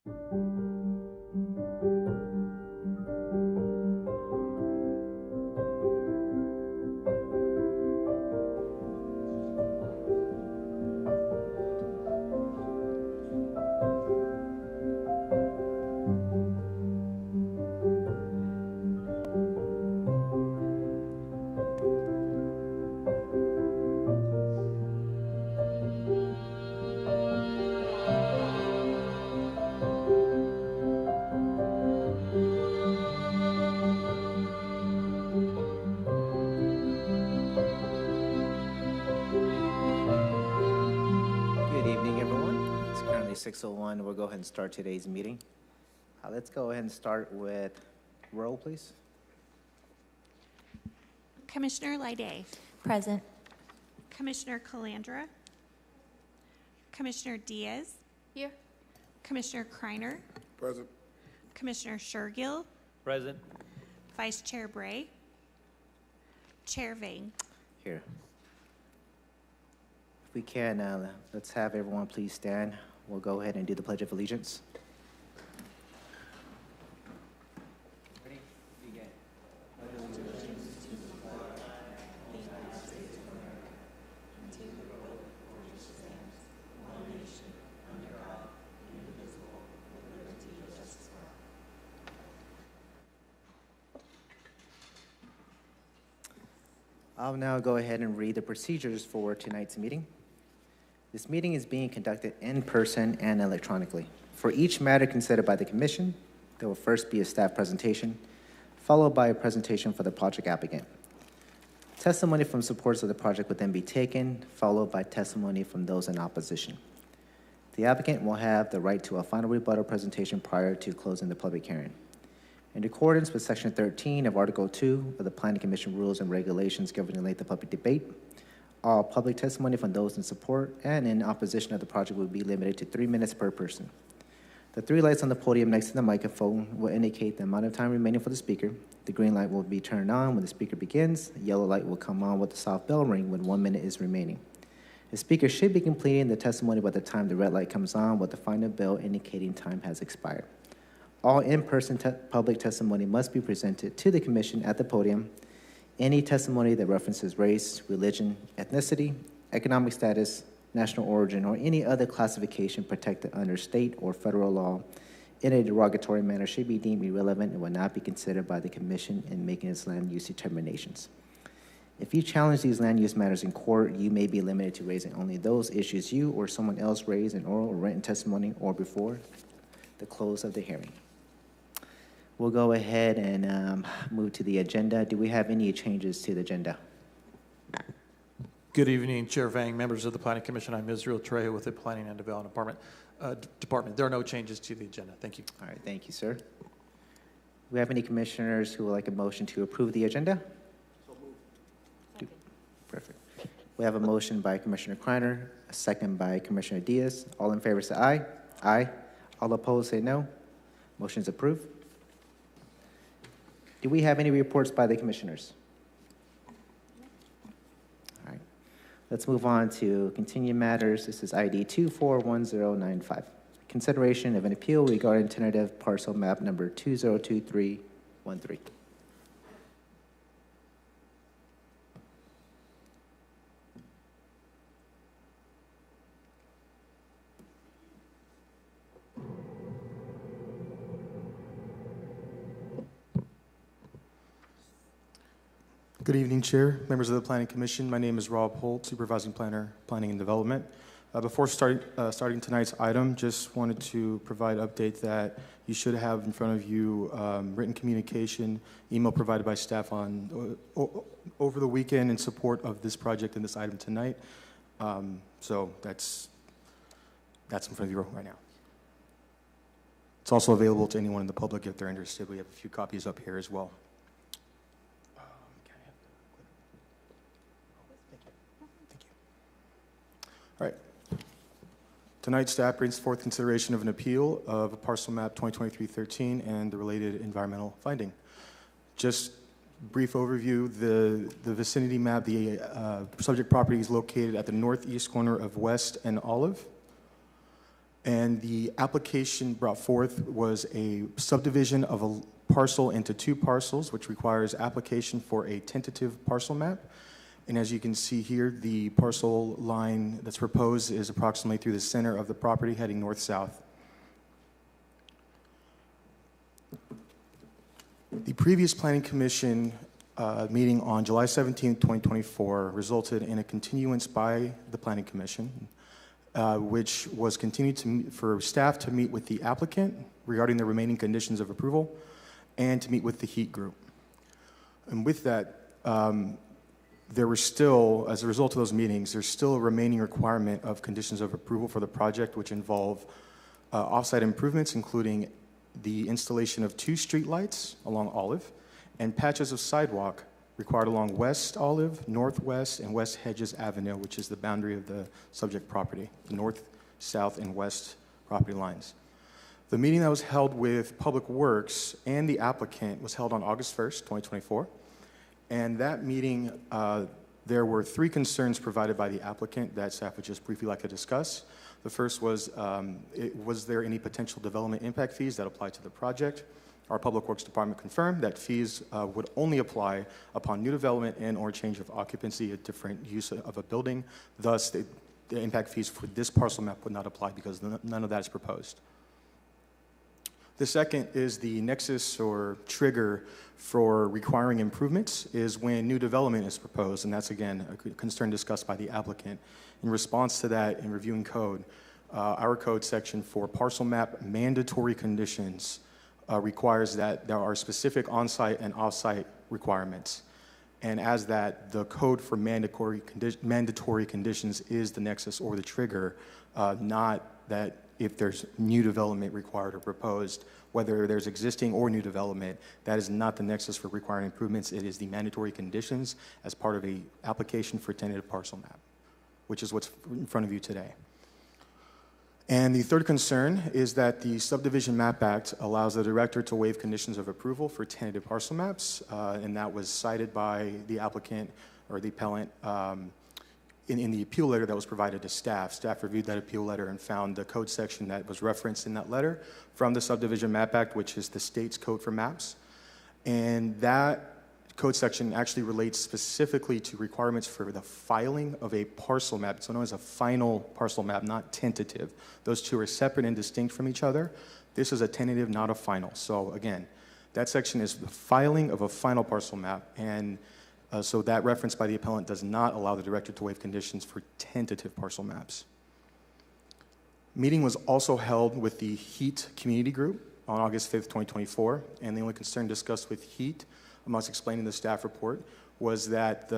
Good evening, everyone. It's currently 6:01. We'll go ahead and start today's meeting. Let's go ahead and start with roll, please. Commissioner Lydé. Present. Commissioner Calandra. Commissioner Diaz. Here. Commissioner Kreiner. Present. Commissioner Shergill. Present. Vice Chair Bray. Chair Vang. Here. If we can, let's have everyone please stand. We'll go ahead and do the Pledge of Allegiance. Ready? Begin. I'll now go ahead and read the procedures for tonight's meeting. This meeting is being conducted in person and electronically. For each matter considered by the Commission, there will first be a staff presentation, followed by a presentation for the project applicant. Testimony from supporters of the project would then be taken, followed by testimony from those in opposition. The applicant will have the right to a final rebuttal presentation prior to closing the public hearing. In accordance with Section 13 of Article 2 of the Planning Commission Rules and Regulations governing length public debate, all public testimony from those in support and in opposition of the project will be limited to 3 minutes per person. The 3 lights on the podium next to the microphone will indicate the amount of time remaining for the speaker. The green light will be turned on when the speaker begins. The yellow light will come on with the soft bell ring when 1 minute is remaining. The speaker should be completing the testimony by the time the red light comes on with the final bell indicating time has expired. All in-person public testimony must be presented to the Commission at the podium. Any testimony that references race, religion, ethnicity, economic status, national origin, or any other classification protected under state or federal law in a derogatory manner should be deemed irrelevant and will not be considered by the Commission in making its land use determinations. If you challenge these land use matters in court, you may be limited to raising only those issues you or someone else raised in oral or written testimony or before the close of the hearing. We'll go ahead and move to the agenda. Do we have any changes to the agenda? Good evening, Chair Vang, members of the Planning Commission. I'm Israel Trejo with the Planning and Development Department. There are no changes to the agenda. Thank you. All right, thank you, sir. Do we have any commissioners who would like a motion to approve the agenda? So moved. Perfect. We have a motion by Commissioner Kreiner, a second by Commissioner Diaz. All in favor say aye. Aye. All opposed say no. Motion is approved. Do we have any reports by the commissioners? All right. Let's move on to continuing matters. This is ID 241095. Consideration of an appeal regarding tentative parcel map number 202313. Good evening, Chair, members of the Planning Commission. My name is Rob Holt, Supervising Planner, Planning and Development. Before starting tonight's item, just wanted to provide an update that you should have in front of you written communication, email provided by staff on over the weekend in support of this project and this item tonight. So that's in front of you right now. It's also available to anyone in the public if they're interested. We have a few copies up here as well. All right. Tonight, staff brings forth consideration of an appeal of a parcel map 2023-13 and the related environmental finding. Just brief overview, the vicinity map, the subject property is located at the northeast corner of West and Olive. And the application brought forth was a subdivision of a parcel into 2 parcels, which requires application for a tentative parcel map. And as you can see here, the parcel line that's proposed is approximately through the center of the property, heading north-south. The previous Planning Commission meeting on July 17, 2024, resulted in a continuance by the Planning Commission, which was continued for staff to meet with the applicant regarding the remaining conditions of approval and to meet with the HEAT group. And with that, there were still, as a result of those meetings, there's still a remaining requirement of conditions of approval for the project, which involve off-site improvements, including the installation of 2 streetlights along Olive and patches of sidewalk required along West Olive, Northwest, and West Hedges Avenue, which is the boundary of the subject property, the north, south, and west property lines. The meeting that was held with Public Works and the applicant was held on August 1st, 2024. And that meeting, there were 3 concerns provided by the applicant that staff would just briefly like to discuss. The first was, was there any potential development impact fees that apply to the project? Our Public Works Department confirmed that fees would only apply upon new development and or change of occupancy, a different use of a building. Thus, the impact fees for this parcel map would not apply because none of that is proposed. The second is the nexus or trigger for requiring improvements is when new development is proposed, and that's, again, a concern discussed by the applicant. In response to that, in reviewing code, our code section for parcel map mandatory conditions requires that there are specific on-site and off-site requirements. And as that, the code for mandatory conditions is the nexus or the trigger, not that if there's new development required or proposed, whether there's existing or new development, that is not the nexus for requiring improvements. It is the mandatory conditions as part of a application for tentative parcel map, which is what's in front of you today. And the third concern is that the Subdivision Map Act allows the director to waive conditions of approval for tentative parcel maps, and that was cited by the applicant or the appellant in the appeal letter that was provided to staff. Staff reviewed that appeal letter and found the code section that was referenced in that letter from the Subdivision Map Act, which is the state's code for maps. And that code section actually relates specifically to requirements for the filing of a parcel map. It's known as a final parcel map, not tentative. Those two are separate and distinct from each other. This is a tentative, not a final. So again, that section is the filing of a final parcel map, and so that reference by the appellant does not allow the director to waive conditions for tentative parcel maps. Meeting was also held with the HEAT community group on August 5th, 2024, and the only concern discussed with HEAT, amongst explaining the staff report, was that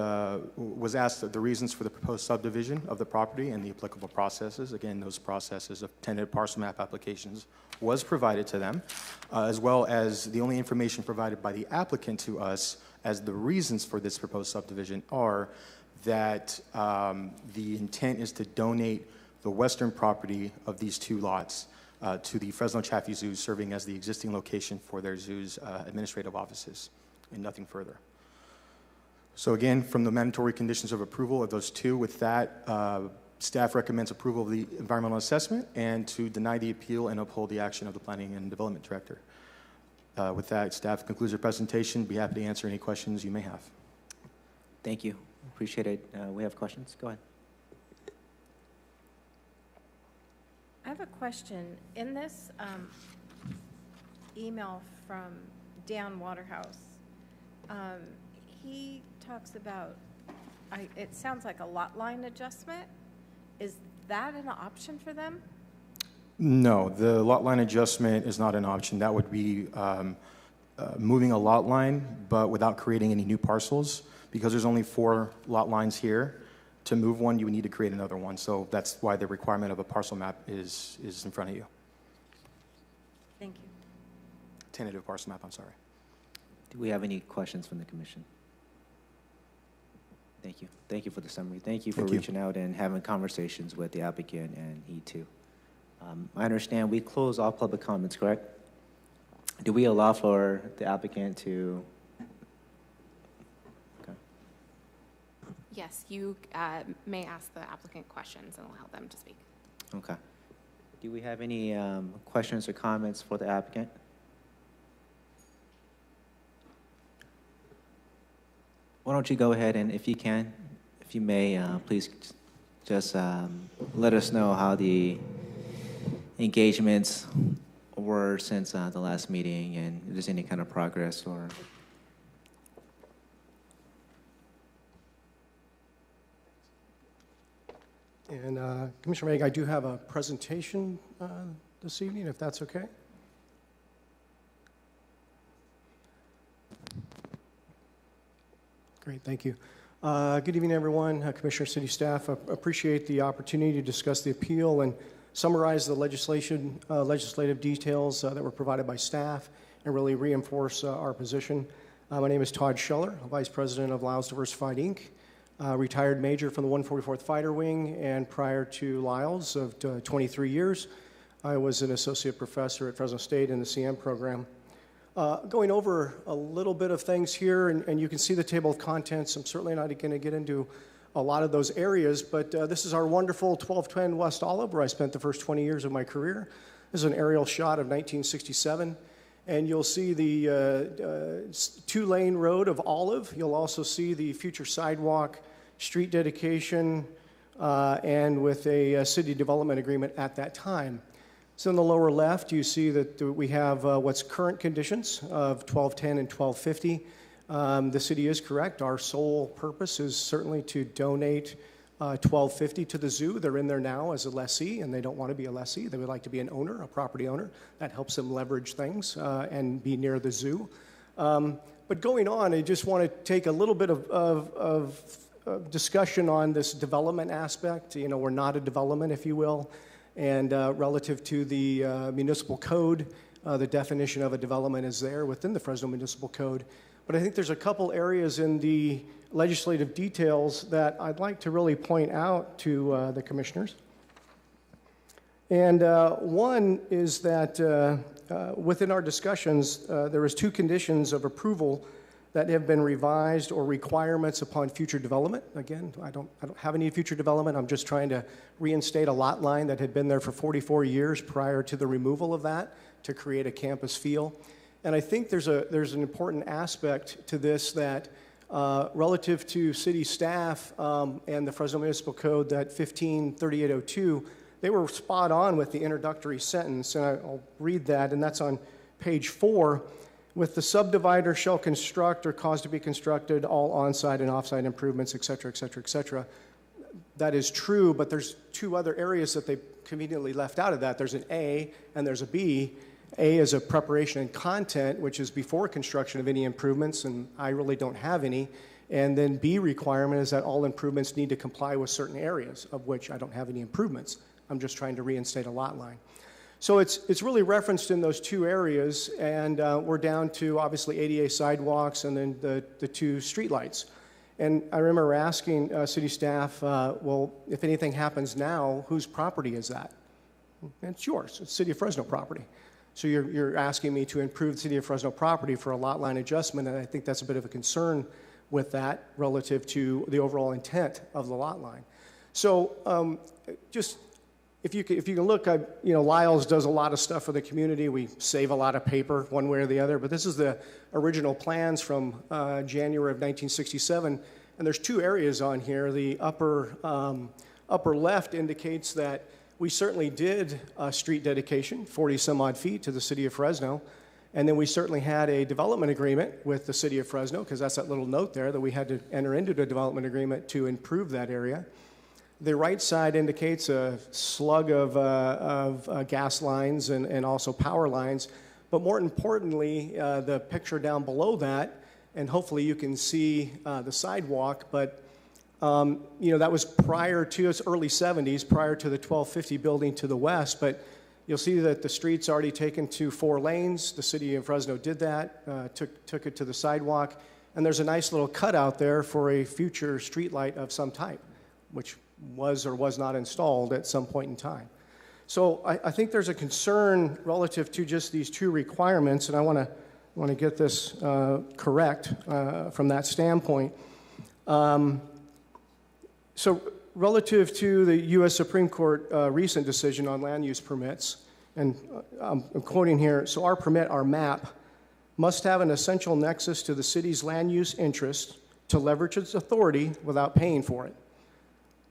was asked the reasons for the proposed subdivision of the property and the applicable processes. Again, those processes of tentative parcel map applications was provided to them, as well as the only information provided by the applicant to us as the reasons for this proposed subdivision are that the intent is to donate the western property of these 2 lots to the Fresno Chaffee Zoo, serving as the existing location for their zoo's administrative offices, and nothing further. So again, from the mandatory conditions of approval of those 2, with that, staff recommends approval of the environmental assessment and to deny the appeal and uphold the action of the Planning and Development Director. With that, staff concludes their presentation. Be happy to answer any questions you may have. Thank you. Appreciate it. We have questions. Go ahead. I have a question. In this email from Dan Waterhouse, he talks about, it sounds like a lot line adjustment. Is that an option for them? No, the lot line adjustment is not an option. That would be moving a lot line, but without creating any new parcels. Because there's only 4 lot lines here, to move one, you would need to create another one. So that's why the requirement of a parcel map is in front of you. Thank you. Tentative parcel map, I'm sorry. Do we have any questions from the commission? Thank you. Thank you for the summary. Thank you for reaching out and having conversations with the applicant and he too. I understand we close all public comments, correct? Do we allow for the applicant to? Okay. Yes, you may ask the applicant questions and allow them to speak. Okay. Do we have any questions or comments for the applicant? Why don't you go ahead and, if you may, please just let us know how the engagements were since the last meeting, and if there's any kind of progress or... And Commissioner Meg, I do have a presentation this evening, if that's okay. Great, thank you. Good evening, everyone. Commissioner, city staff, appreciate the opportunity to discuss the appeal and summarize the legislative details that were provided by staff and really reinforce our position. My name is Todd Scheller, Vice President of Lyles Diversified, Inc., retired major from the 144th Fighter Wing, and prior to Lyles of 23 years, I was an associate professor at Fresno State in the CM program. Going over a little bit of things here, and you can see the table of contents. I'm certainly not going to get into a lot of those areas, but this is our wonderful 1210 West Olive, where I spent the first 20 years of my career. This is an aerial shot of 1967, and you'll see the two-lane road of Olive. You'll also see the future sidewalk, street dedication, and with a city development agreement at that time. So in the lower left, you see that we have what's current conditions of 1210 and 1250. The city is correct. Our sole purpose is certainly to donate 1250 to the zoo. They're in there now as a lessee, and they don't want to be a lessee. They would like to be an owner, a property owner. That helps them leverage things and be near the zoo. But going on, I just want to take a little bit of discussion on this development aspect. You know, we're not a development, if you will. And relative to the municipal code, the definition of a development is there within the Fresno Municipal Code. But I think there's a couple areas in the legislative details that I'd like to really point out to the commissioners. And one is that within our discussions, there was 2 conditions of approval that have been revised, or requirements upon future development. Again, I don't have any future development. I'm just trying to reinstate a lot line that had been there for 44 years prior to the removal of that to create a campus feel. And I think there's an important aspect to this that relative to city staff and the Fresno Municipal Code, that 153802, they were spot on with the introductory sentence, and I'll read that, and that's on page 4. With the subdivider shall construct or cause to be constructed all on-site and off-site improvements, et cetera, et cetera, et cetera. That is true, but there's 2 other areas that they conveniently left out of that. There's an A and there's a B. A is a preparation and content, which is before construction of any improvements, and I really don't have any. And then B requirement is that all improvements need to comply with certain areas, of which I don't have any improvements. I'm just trying to reinstate a lot line. So it's really referenced in those 2 areas, and we're down to obviously ADA sidewalks and then the 2 streetlights. And I remember asking city staff, well, if anything happens now, whose property is that? And it's yours. It's City of Fresno property. So you're asking me to improve the City of Fresno property for a lot line adjustment, and I think that's a bit of a concern with that relative to the overall intent of the lot line. So just if you can look, you know, Lyles does a lot of stuff for the community. We save a lot of paper one way or the other, but this is the original plans from January of 1967, and there's 2 areas on here. The upper left indicates that we certainly did a street dedication, 40 some odd feet to the city of Fresno, and then we certainly had a development agreement with the city of Fresno, because that's that little note there that we had to enter into the development agreement to improve that area. The right side indicates a slug of gas lines and also power lines. But more importantly, the picture down below that, and hopefully you can see the sidewalk, but you know, that was prior to, it's early 70s, prior to the 1250 building to the west. But you'll see that the street's already taken to 4 lanes. The city of Fresno did that, took it to the sidewalk. And there's a nice little cutout there for a future streetlight of some type, which was or was not installed at some point in time. So I think there's a concern relative to just these 2 requirements, and I want to get this correct from that standpoint. So relative to the U.S. Supreme Court recent decision on land use permits, and I'm quoting here, so our permit, our map, must have an essential nexus to the city's land use interest to leverage its authority without paying for it,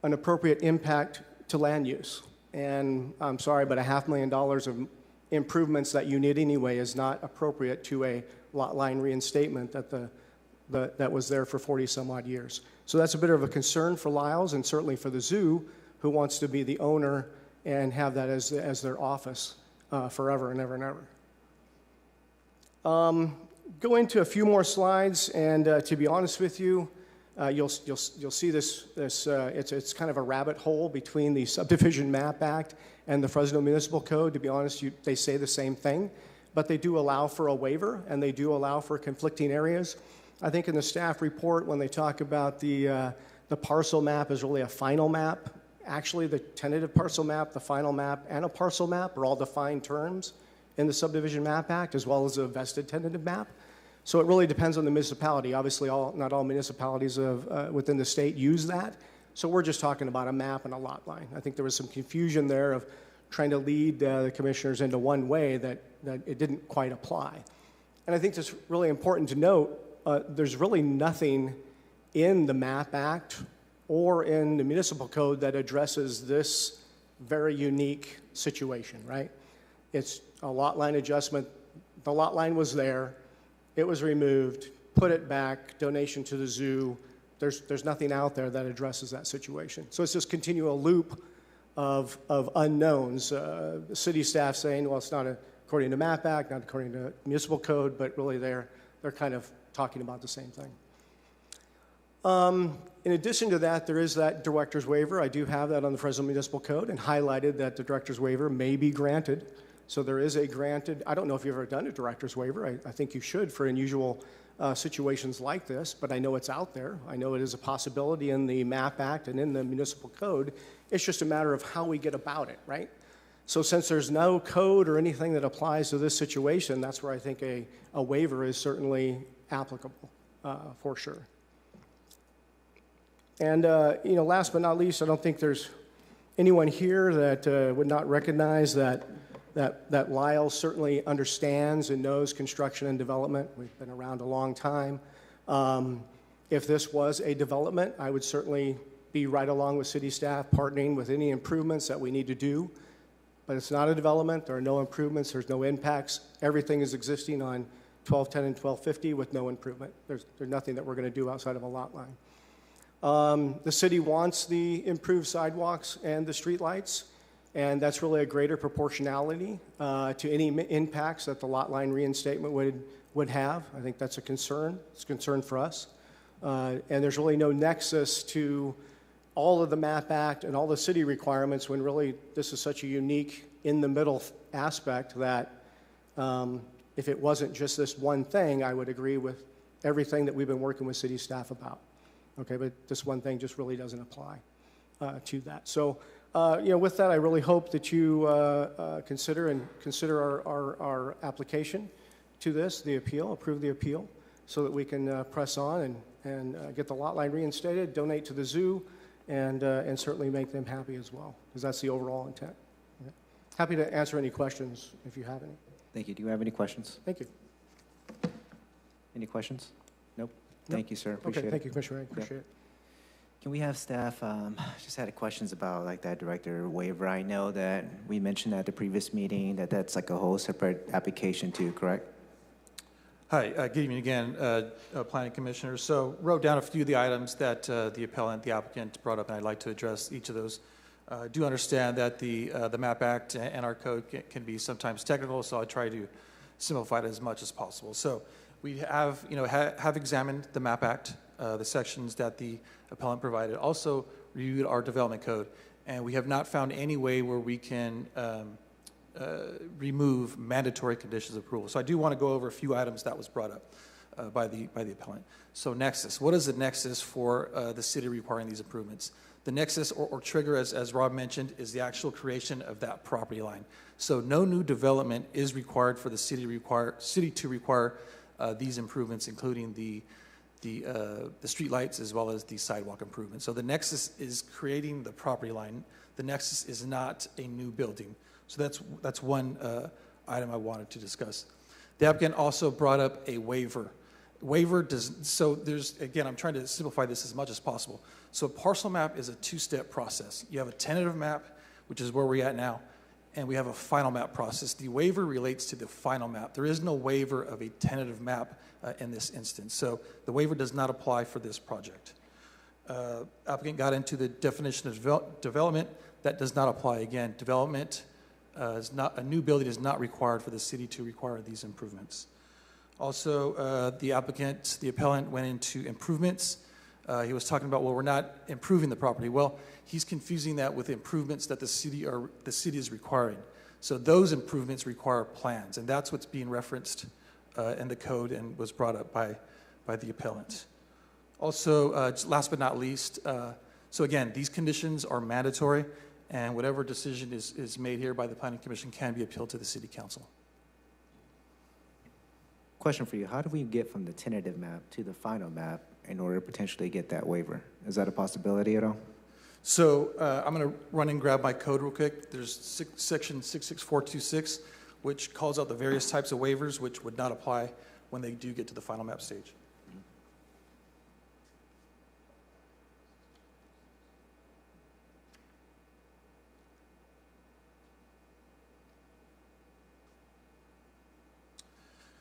an appropriate impact to land use. And I'm sorry, but $500,000 of improvements that you need anyway is not appropriate to a lot line reinstatement that was there for 40 some odd years. So that's a bit of a concern for Lyles and certainly for the zoo, who wants to be the owner and have that as their office forever and ever and ever. Go into a few more slides, and to be honest with you, you'll see this it's kind of a rabbit hole between the Subdivision Map Act and the Fresno Municipal Code. To be honest, they say the same thing, but they do allow for a waiver, and they do allow for conflicting areas. I think in the staff report, when they talk about the parcel map is really a final map, actually the tentative parcel map, the final map, and a parcel map are all defined terms in the Subdivision Map Act, as well as a vested tentative map. So it really depends on the municipality. Obviously, not all municipalities within the state use that. So we're just talking about a map and a lot line. I think there was some confusion there of trying to lead the commissioners into one way that it didn't quite apply. And I think it's really important to note, there's really nothing in the MAP Act or in the municipal code that addresses this very unique situation, right? It's a lot line adjustment. The lot line was there. It was removed, put it back, donation to the zoo. There's nothing out there that addresses that situation. So it's this continual loop of unknowns. The city staff saying, well, it's not according to MAP Act, not according to municipal code, but really they're kind of talking about the same thing. In addition to that, there is that director's waiver. I do have that on the Fresno Municipal Code and highlighted that the director's waiver may be granted. So there is a granted, I don't know if you've ever done a director's waiver. I think you should for unusual situations like this, but I know it's out there. I know it is a possibility in the MAP Act and in the municipal code. It's just a matter of how we get about it, right? So since there's no code or anything that applies to this situation, that's where I think a waiver is certainly applicable for sure. And last but not least, I don't think there's anyone here that would not recognize that Lyle certainly understands and knows construction and development. We've been around a long time. If this was a development, I would certainly be right along with city staff, partnering with any improvements that we need to do. But it's not a development. There are no improvements. There's no impacts. Everything is existing on 1210 and 1250 with no improvement. There's nothing that we're going to do outside of a lot line. The city wants the improved sidewalks and the streetlights, and that's really a greater proportionality to any impacts that the lot line reinstatement would have. I think that's a concern. It's a concern for us. And there's really no nexus to all of the MAP Act and all the city requirements when really this is such a unique in-the-middle aspect that if it wasn't just this one thing, I would agree with everything that we've been working with city staff about. Okay, but this one thing just really doesn't apply to that. So, with that, I really hope that you consider our application to this, the appeal, approve the appeal, so that we can press on and get the lot line reinstated, donate to the zoo, and certainly make them happy as well, because that's the overall intent. Okay. Happy to answer any questions if you have any. Thank you. Do you have any questions? Thank you. Any questions? Nope. Thank you, sir. Appreciate Okay, it. thank you, Commissioner. I appreciate it. Can we have staff, just had questions about like that director waiver. I know that we mentioned at the previous meeting that that's like a whole separate application too, correct? Hi, good evening again, Planning Commissioners. So wrote down a few of the items that the appellant, the applicant brought up, and I'd like to address each of those. I do understand that the MAP Act and our code can be sometimes technical, so I try to simplify it as much as possible. So we have, have examined the MAP Act, the sections that the appellant provided, also reviewed our development code, and we have not found any way where we can remove mandatory conditions of approval. So I do want to go over a few items that was brought up by the appellant. So nexus, what is the nexus for the city requiring these improvements? The nexus or trigger, as Rob mentioned, is the actual creation of that property line. So no new development is required for the city to require these improvements, including the the street lights as well as the sidewalk improvement. So the nexus is creating the property line. The nexus is not a new building. So that's one item I wanted to discuss. The applicant also brought up a waiver. Again, I'm trying to simplify this as much as possible. So a parcel map is a two-step process. You have a tentative map, which is where we're at now, and we have a final map process. The waiver relates to the final map. There is no waiver of a tentative map in this instance. So the waiver does not apply for this project. Applicant got into the definition of development. That does not apply again. Development a new building is not required for the city to require these improvements. Also, the appellant went into improvements. He was talking about, well, we're not improving the property. Well, he's confusing that with improvements that the city is requiring. So those improvements require plans, and that's what's being referenced in the code and was brought up by the appellant. Also, last but not least, so again, these conditions are mandatory, and whatever decision is made here by the Planning Commission can be appealed to the City Council. Question for you. How do we get from the tentative map to the final map in order to potentially get that waiver? Is that a possibility at all? So I'm going to run and grab my code real quick. There's section 66426, which calls out the various types of waivers which would not apply when they do get to the final map stage.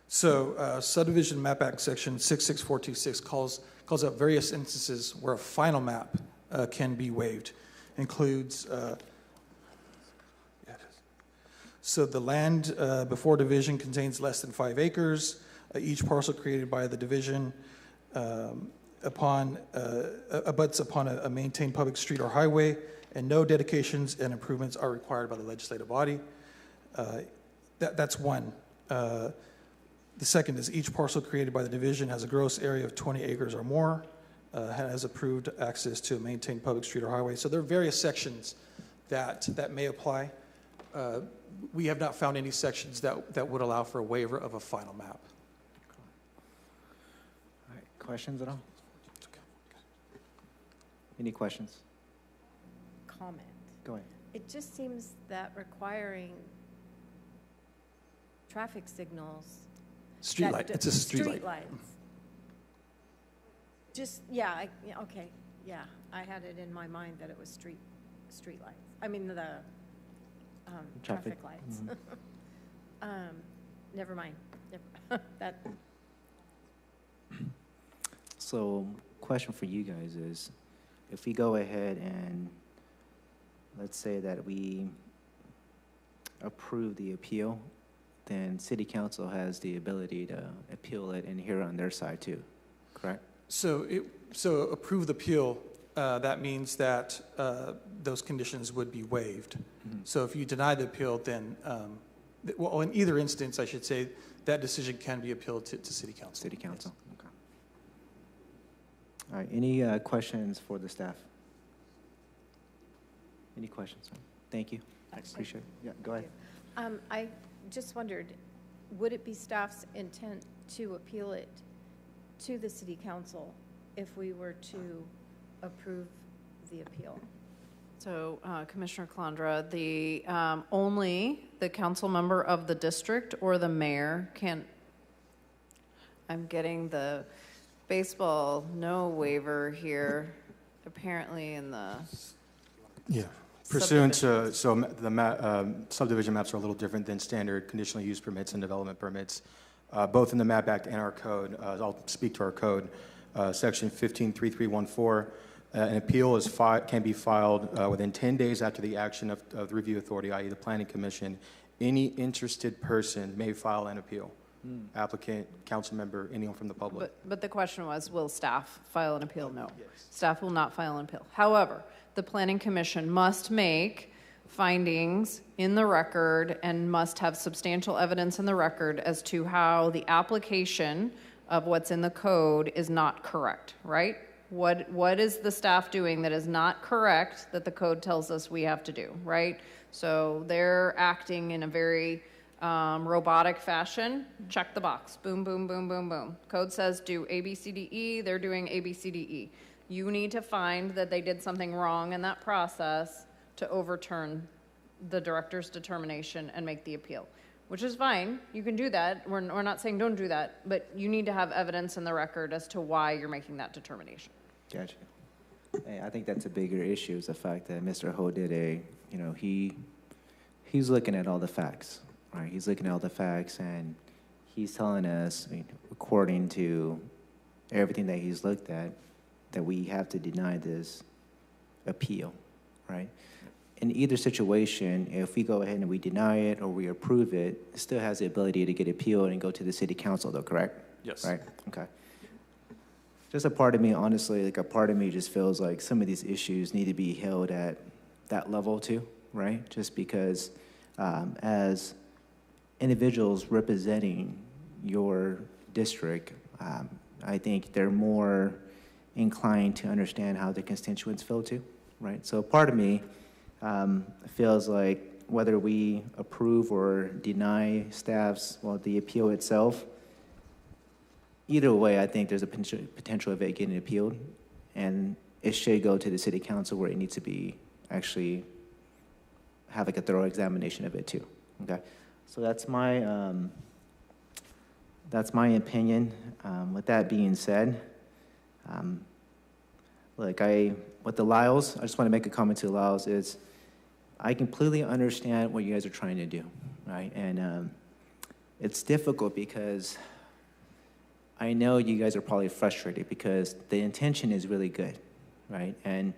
So Subdivision Map Act Section 66426 calls out various instances where a final map can be waived. Includes, so the land before division contains less than 5 acres. Each parcel created by the division abuts upon a maintained public street or highway, and no dedications and improvements are required by the legislative body. That's one. The second is each parcel created by the division has a gross area of 20 acres or more, has approved access to a maintained public street or highway. So there are various sections that may apply. We have not found any sections that would allow for a waiver of a final map. All right, questions at all? Any questions? Comment. Go ahead. It just seems that requiring traffic signals. Street light, it's a street light. Street lights. Just, okay, yeah. I had it in my mind that it was street lights. I mean, the traffic lights. Mm-hmm. Never mind. That. So, question for you guys is, if we go ahead and let's say that we approve the appeal, then City Council has the ability to appeal it and hear it on their side too, correct? So approve the appeal, that means that those conditions would be waived. Mm-hmm. So if you deny the appeal, then, well, in either instance, I should say, that decision can be appealed to City Council. City Council, yes. Okay. All right, any questions for the staff? Any questions? Thank you. Appreciate it. Yeah, go ahead. I just wondered, would it be staff's intent to appeal it to the City Council if we were to approve the appeal? So, Commissioner Calandra, only the council member of the district or the mayor can, I'm getting the baseball no waiver here, apparently in the... Yeah. Pursuant to, subdivision maps are a little different than standard conditional use permits and development permits, both in the MAP Act and our code. I'll speak to our code. Section 153314, an appeal can be filed within 10 days after the action of the review authority, i.e. the Planning Commission. Any interested person may file an appeal. Applicant, council member, anyone from the public. But the question was, will staff file an appeal? No. Yes. Staff will not file an appeal. However, the Planning Commission must make findings in the record and must have substantial evidence in the record as to how the application of what's in the code is not correct, right? What is the staff doing that is not correct that the code tells us we have to do, right? So they're acting in a very robotic fashion, check the box. Boom, boom, boom, boom, boom. Code says do A, B, C, D, E. They're doing A, B, C, D, E. You need to find that they did something wrong in that process to overturn the director's determination and make the appeal, which is fine. You can do that. We're not saying don't do that, but you need to have evidence in the record as to why you're making that determination. Gotcha. Hey, I think that's a bigger issue is the fact that Mr. Ho did he's looking at all the facts, right? He's looking at all the facts and he's telling us, according to everything that he's looked at, that we have to deny this appeal, right? In either situation, if we go ahead and we deny it or we approve it, it still has the ability to get appealed and go to the city council though, correct? Yes. Right, okay. Just a part of me, honestly, like a part of me just feels like some of these issues need to be held at that level too, right? Just because as individuals representing your district, I think they're more inclined to understand how the constituents feel too, right? So part of me feels like whether we approve or deny staff's, the appeal itself, either way, I think there's a potential of it getting appealed, and it should go to the city council where it needs to be actually have like a thorough examination of it too. Okay, so that's my opinion. With that being said, with the Lyles, I just want to make a comment to Lyles is I completely understand what you guys are trying to do, right? And it's difficult because I know you guys are probably frustrated because the intention is really good, right? And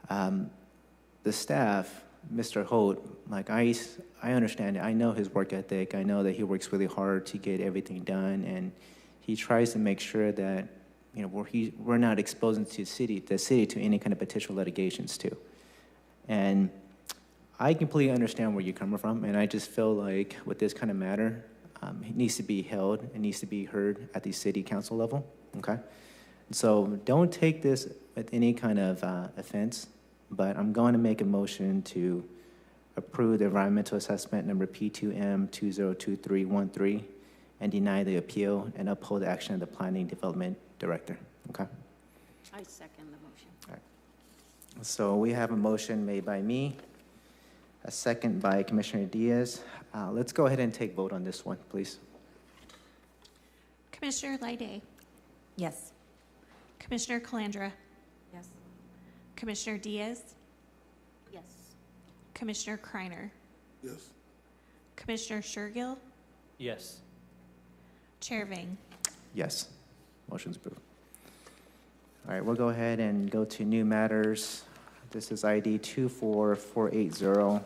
the staff, Mr. Holt, like I understand it. I know his work ethic. I know that he works really hard to get everything done, and he tries to make sure that we're not exposing the city to any kind of potential litigations too. And I completely understand where you're coming from, and I just feel like with this kind of matter, it needs to be held, it needs to be heard at the city council level, okay? So don't take this with any kind of offense, but I'm going to make a motion to approve the environmental assessment number P2M 202313 and deny the appeal and uphold the action of the planning development director, okay? I second the motion. All right. So we have a motion made by me, a second by Commissioner Diaz. Let's go ahead and take vote on this one, please. Commissioner Lydé, Yes. Commissioner Calandra, Yes. Commissioner Diaz, Yes. Commissioner Kreiner, Yes. Commissioner Shergill, Yes. Chair Vang. Yes, motion's approved. All right, we'll go ahead and go to new matters. This is ID 24480,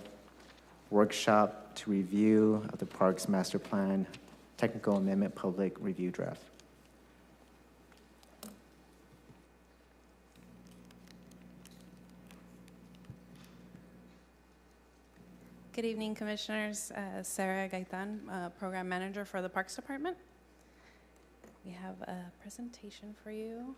workshop to review of the Parks Master Plan, Technical Amendment Public Review Draft. Good evening, Commissioners. Sarah Gaitan, Program Manager for the Parks Department. We have a presentation for you.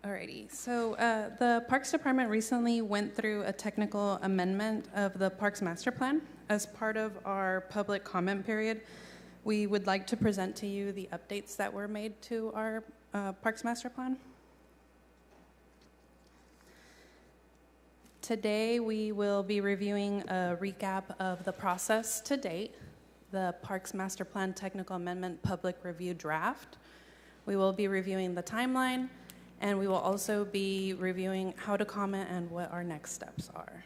Alrighty, so the Parks Department recently went through a technical amendment of the Parks Master Plan. As part of our public comment period, we would like to present to you the updates that were made to our Parks Master Plan. Today, we will be reviewing a recap of the process to date, the Parks Master Plan Technical Amendment Public Review Draft. We will be reviewing the timeline, and we will also be reviewing how to comment and what our next steps are.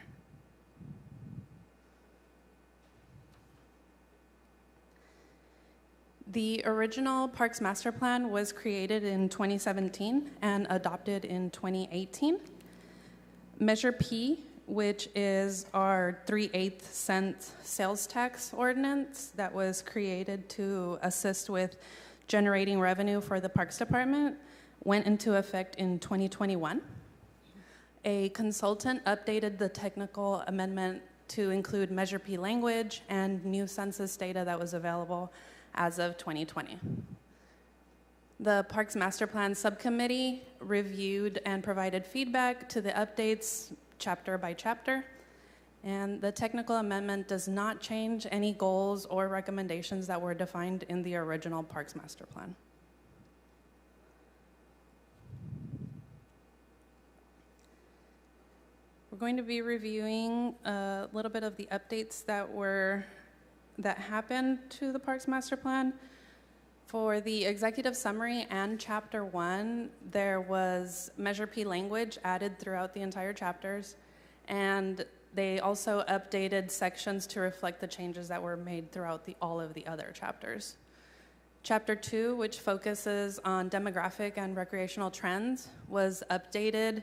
The original Parks Master Plan was created in 2017 and adopted in 2018. Measure P, which is our 3/8 cent sales tax ordinance that was created to assist with generating revenue for the Parks Department, went into effect in 2021. A consultant updated the technical amendment to include Measure P language and new census data that was available as of 2020. The Parks Master Plan Subcommittee reviewed and provided feedback to the updates chapter by chapter. And the technical amendment does not change any goals or recommendations that were defined in the original Parks Master Plan. We're going to be reviewing a little bit of the updates that happened to the Parks Master Plan. For the executive summary and chapter 1, there was Measure P language added throughout the entire chapters, and they also updated sections to reflect the changes that were made throughout all of the other chapters. Chapter 2, which focuses on demographic and recreational trends, was updated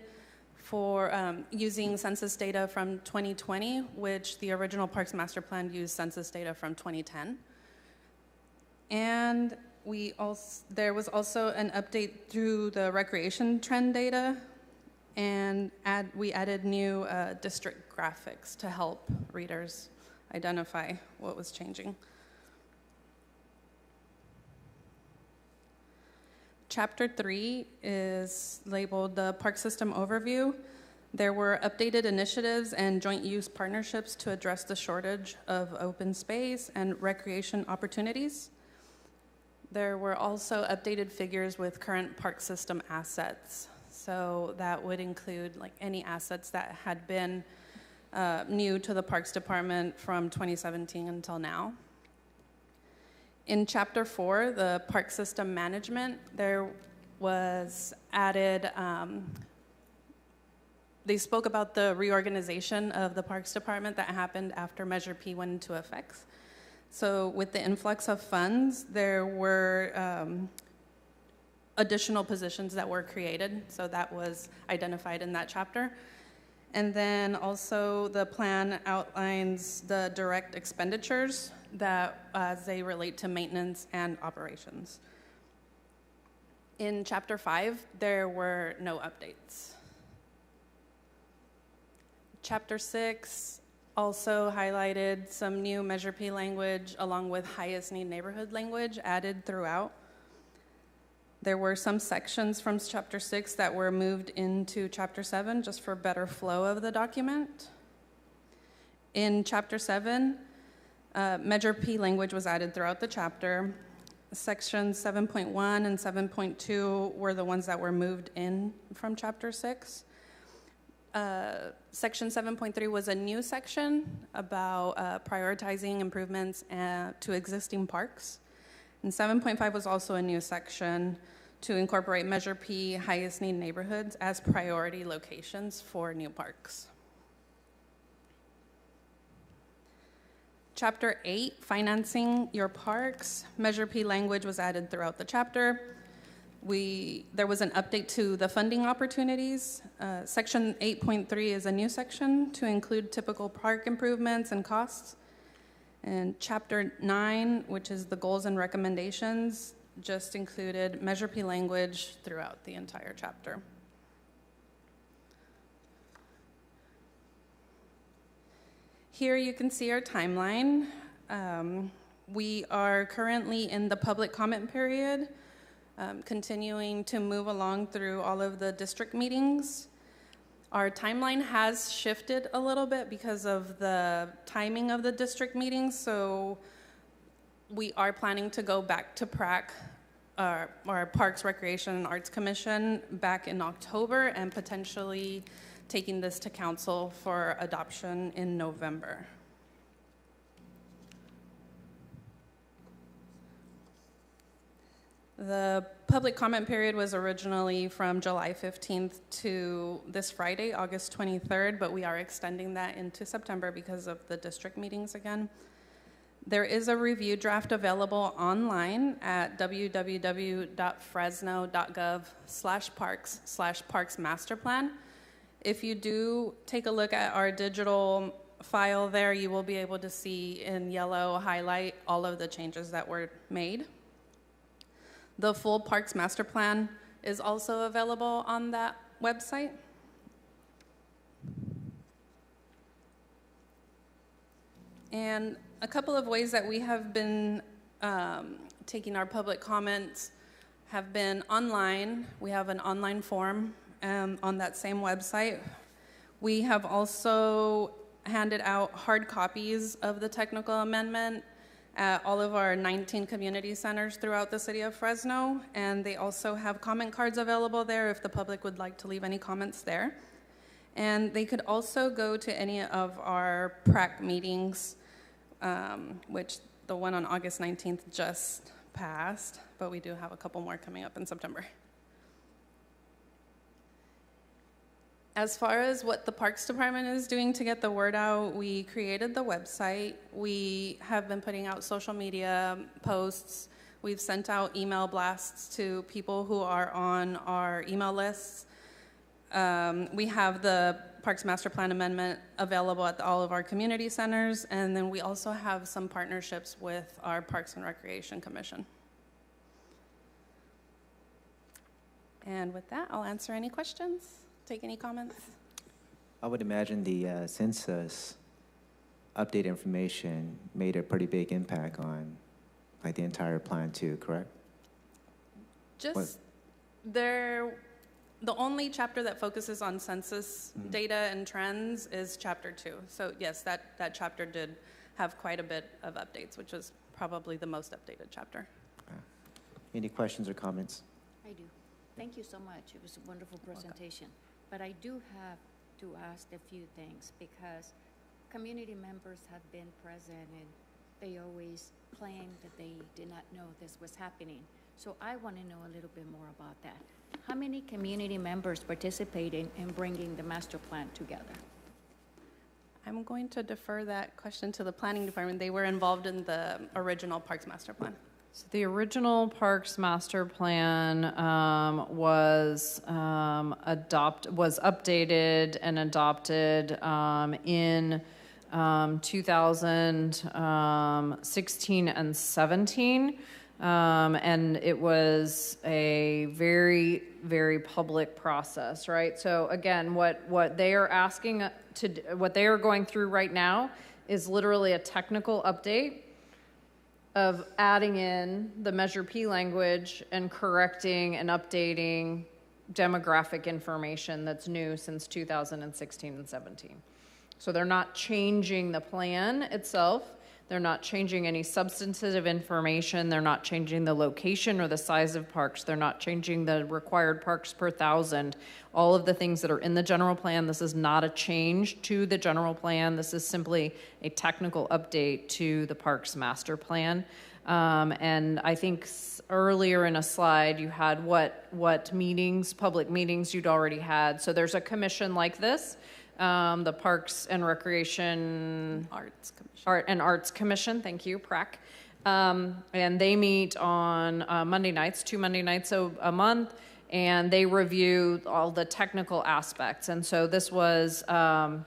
for using census data from 2020, which the original Parks Master Plan used census data from 2010. And there was also an update through the recreation trend data, and we added new district graphics to help readers identify what was changing. Chapter 3 is labeled the Park System Overview. There were updated initiatives and joint use partnerships to address the shortage of open space and recreation opportunities. There were also updated figures with current park system assets. So that would include like any assets that had been new to the Parks Department from 2017 until now. In Chapter 4, the Park System Management, there was added, they spoke about the reorganization of the Parks Department that happened after Measure P went into effect. So with the influx of funds, there were additional positions that were created, so that was identified in that chapter. And then also the plan outlines the direct expenditures that as they relate to maintenance and operations. In Chapter 5, there were no updates. Chapter 6 also highlighted some new Measure P language along with highest need neighborhood language added throughout. There were some sections from Chapter 6 that were moved into Chapter 7 just for better flow of the document. In Chapter 7, Measure P language was added throughout the chapter. Sections 7.1 and 7.2 were the ones that were moved in from Chapter 6. Section 7.3 was a new section about prioritizing improvements to existing parks. And 7.5 was also a new section to incorporate Measure P highest need neighborhoods as priority locations for new parks. Chapter 8, Financing Your Parks. Measure P language was added throughout the chapter. There was an update to the funding opportunities. Section 8.3 is a new section to include typical park improvements and costs. And Chapter 9, which is the goals and recommendations, just included Measure P language throughout the entire chapter. Here you can see our timeline. We are currently in the public comment period, continuing to move along through all of the district meetings. Our timeline has shifted a little bit because of the timing of the district meetings, so we are planning to go back to PRAC, our Parks, Recreation, and Arts Commission, back in October, and potentially taking this to council for adoption in November. The public comment period was originally from July 15th to this Friday, August 23rd, but we are extending that into September because of the district meetings again. There is a review draft available online at www.fresno.gov/parks/parksmasterplan. If you do take a look at our digital file there, you will be able to see in yellow highlight all of the changes that were made. The full Parks Master Plan is also available on that website. And a couple of ways that we have been taking our public comments have been online. We have an online form on that same website. We have also handed out hard copies of the technical amendment at all of our 19 community centers throughout the city of Fresno, and they also have comment cards available there if the public would like to leave any comments there. And they could also go to any of our PRAC meetings, which the one on August 19th just passed, but we do have a couple more coming up in September. As far as what the Parks Department is doing to get the word out, we created the website. We have been putting out social media posts. We've sent out email blasts to people who are on our email lists. We have the Parks Master Plan Amendment available at all of our community centers, and then we also have some partnerships with our Parks and Recreation Commission. And with that, I'll answer any questions. Take any comments? I would imagine the census update information made a pretty big impact on like the entire plan too, correct? Just the only chapter that focuses on census data and trends is chapter 2. So yes, that chapter did have quite a bit of updates, which was probably the most updated chapter. Any questions or comments? I do. Thank you so much. It was a wonderful presentation. But I do have to ask a few things because community members have been present and they always claim that they did not know this was happening. So I want to know a little bit more about that. How many community members participated in bringing the master plan together? I'm going to defer that question to the planning department. They were involved in the original Parks Master Plan. So the original Parks Master Plan was updated and adopted in 2016 and 17. And it was a very, very public process, right? So again, what they are asking what they are going through right now is literally a technical update of adding in the Measure P language and correcting and updating demographic information that's new since 2016 and 17. So they're not changing the plan itself. They're not changing any substantive information. They're not changing the location or the size of parks. They're not changing the required parks per thousand. All of the things that are in the general plan, this is not a change to the general plan. This is simply a technical update to the Parks Master Plan. And I think earlier in a slide, you had what meetings, public meetings you'd already had. So there's a commission like this. The Parks and Recreation Arts Commission, thank you, PRAC. And they meet on Monday nights, 2 Monday nights a month, and they review all the technical aspects. And so this was a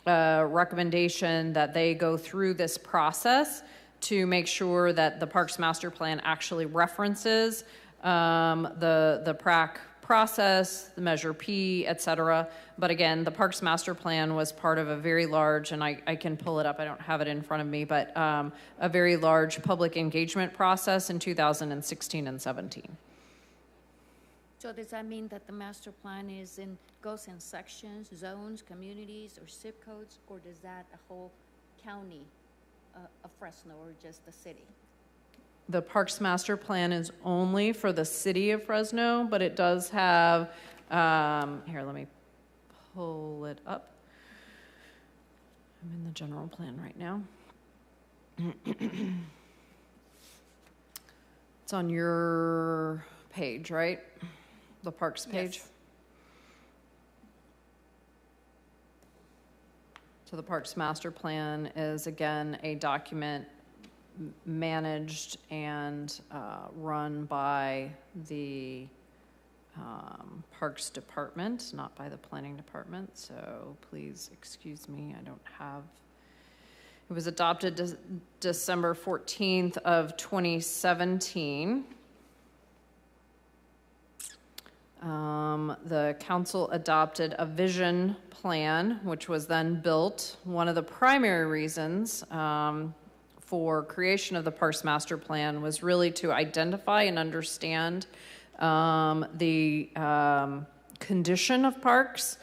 recommendation that they go through this process to make sure that the Parks Master Plan actually references the PRAC process, the Measure P, et cetera. But again, the Parks Master Plan was part of a very large, and I can pull it up, I don't have it in front of me, but a very large public engagement process in 2016 and 17. So does that mean that the master plan goes in sections, zones, communities, or zip codes, or does that a whole county of Fresno or just the city? The Parks Master Plan is only for the city of Fresno, but it does have, here, let me pull it up. I'm in the general plan right now. It's on your page, right? The Parks page? Yes. So the Parks Master Plan is, again, a document managed and run by the Parks Department, not by the Planning Department. So please excuse me, I don't have. It was adopted December 14th of 2017. The council adopted a vision plan, which was then built. One of the primary reasons for creation of the Parks Master Plan was really to identify and understand the condition of parks,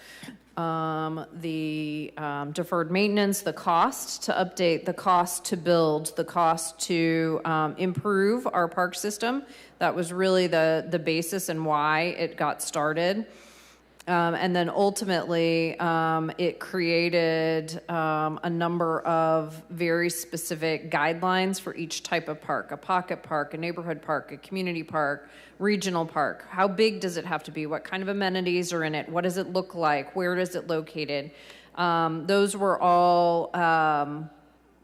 the deferred maintenance, the cost to update, the cost to build, the cost to improve our park system. That was really the basis and why it got started. And then ultimately, it created a number of very specific guidelines for each type of park: a pocket park, a neighborhood park, a community park, regional park. How big does it have to be? What kind of amenities are in it? What does it look like? Where is it located? Those were all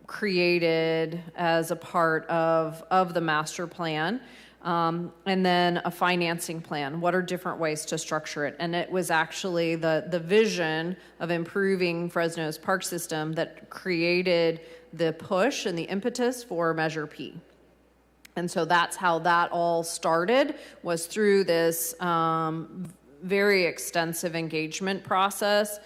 created as a part of the master plan. And then a financing plan. What are different ways to structure it? And it was actually the vision of improving Fresno's park system that created the push and the impetus for Measure P. And so that's how that all started, was through this very extensive engagement process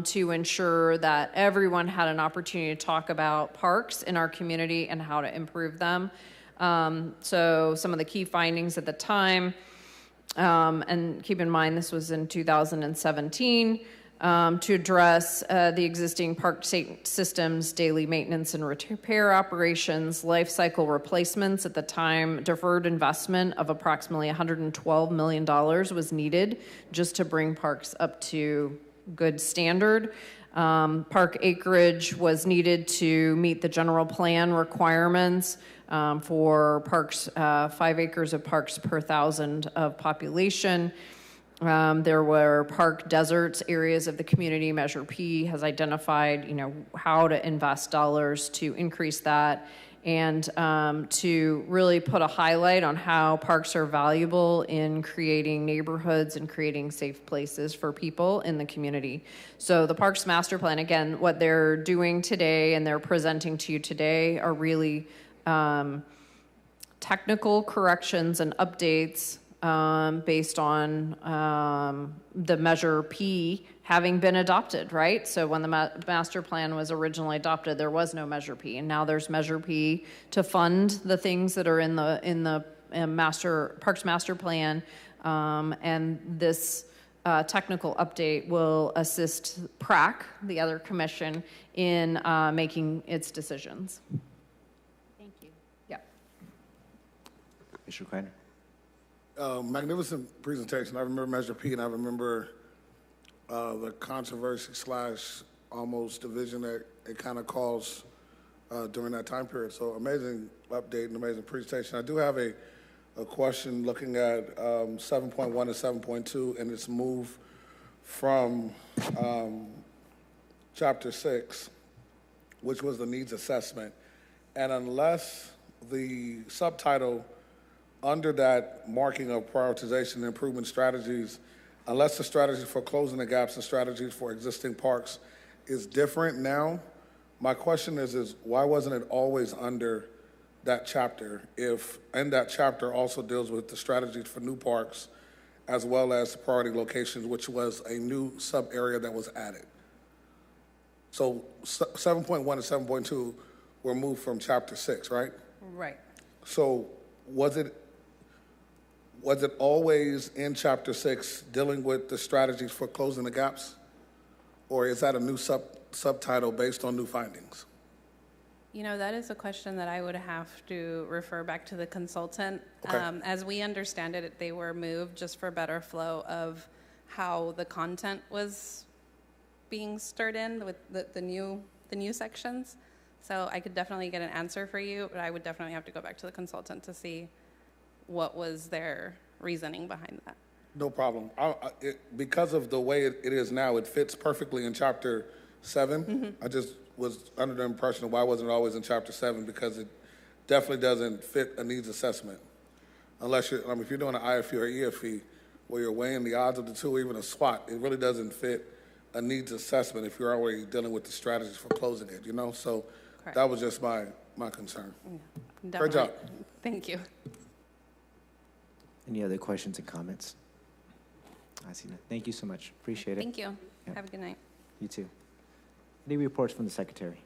to ensure that everyone had an opportunity to talk about parks in our community and how to improve them. So some of the key findings at the time, and keep in mind this was in 2017, to address the existing park systems, daily maintenance and repair operations, life cycle replacements. At the time, deferred investment of approximately $112 million was needed just to bring parks up to good standard. Park acreage was needed to meet the general plan requirements for parks, 5 acres of parks per 1,000 of population. There were park deserts, areas of the community. Measure P has identified, how to invest dollars to increase that, and to really put a highlight on how parks are valuable in creating neighborhoods and creating safe places for people in the community. So the Parks Master Plan, again, what they're doing today and they're presenting to you today are really technical corrections and updates based on the Measure P having been adopted, right? So when the master plan was originally adopted, there was no Measure P, and now there's Measure P to fund the things that are in the Parks Master Plan, and this technical update will assist PRAC, the other commission, in making its decisions. Thank you. Yeah. Mr. Kreiner. Magnificent presentation. I remember Measure P, and I remember the controversy / almost division that it kind of caused during that time period. So amazing update and amazing presentation. I do have a question looking at 7.1 and 7.2 and its move from Chapter 6, which was the needs assessment. And unless the subtitle under that marking of prioritization and improvement strategies, unless the strategy for closing the gaps and strategies for existing parks is different now, my question is why wasn't it always under that chapter, if in that chapter also deals with the strategies for new parks as well as priority locations, which was a new sub-area that was added? So 7.1 and 7.2 were moved from Chapter 6, right? Right. So was it always in Chapter 6 dealing with the strategies for closing the gaps? Or is that a new subtitle based on new findings? That is a question that I would have to refer back to the consultant. Okay. As we understand it, they were moved just for better flow of how the content was being stirred in with the new sections. So I could definitely get an answer for you, but I would definitely have to go back to the consultant to see what was their reasoning behind that. No problem. Because of the way it is now, it fits perfectly in Chapter 7. Mm-hmm. I just was under the impression of why wasn't it always in Chapter 7, because it definitely doesn't fit a needs assessment. Unless if you're doing an IFE or EFE, where you're weighing the odds of the two, or even a SWOT, it really doesn't fit a needs assessment if you're already dealing with the strategies for closing it, So Correct. That was just my concern. Yeah, Great job. Thank you. Any other questions and comments? I see none. Thank you so much. Appreciate it. Thank you. Yeah. Have a good night. You too. Any reports from the secretary?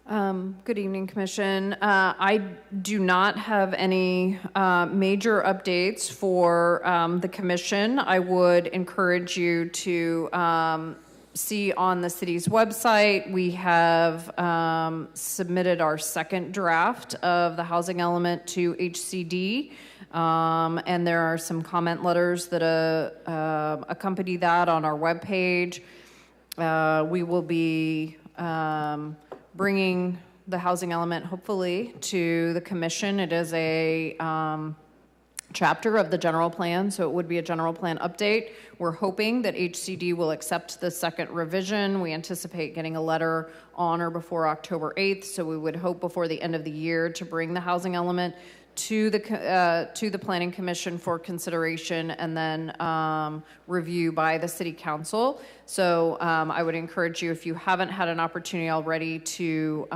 Good evening, Commission. I do not have any major updates for the Commission. I would encourage you to see on the city's website, we have submitted our second draft of the housing element to HCD. And there are some comment letters that accompany that on our webpage. We will be bringing the housing element, hopefully, to the Commission. It is a chapter of the general plan, so it would be a general plan update. We're hoping that HCD will accept the second revision. We anticipate getting a letter on or before October 8th, so we would hope before the end of the year to bring the housing element to the Planning Commission for consideration and then review by the City Council. So I would encourage you, if you haven't had an opportunity already to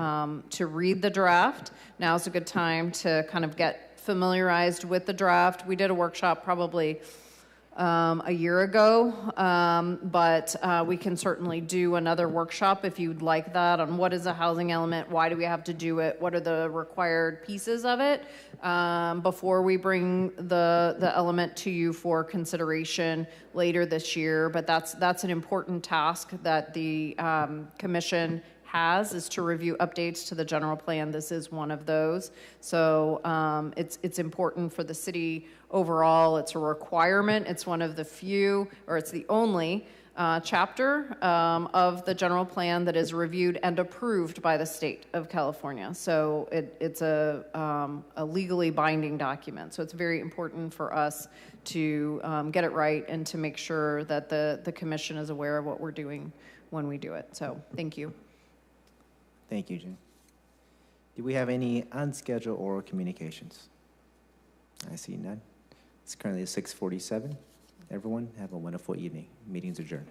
read the draft, now's a good time to kind of get familiarized with the draft. We did a workshop probably a year ago, but we can certainly do another workshop if you'd like that on what is a housing element, why do we have to do it, what are the required pieces of it before we bring the element to you for consideration later this year. But that's an important task that the Commission has, is to review updates to the general plan. This is one of those. So it's important for the city overall. It's a requirement. It's one of the few, or it's the only chapter of the general plan that is reviewed and approved by the state of California. So it's a legally binding document. So it's very important for us to get it right and to make sure that the Commission is aware of what we're doing when we do it. So thank you. Thank you, Jen. Do we have any unscheduled oral communications? I see none. It's currently 6:47. Everyone, have a wonderful evening. Meeting's adjourned.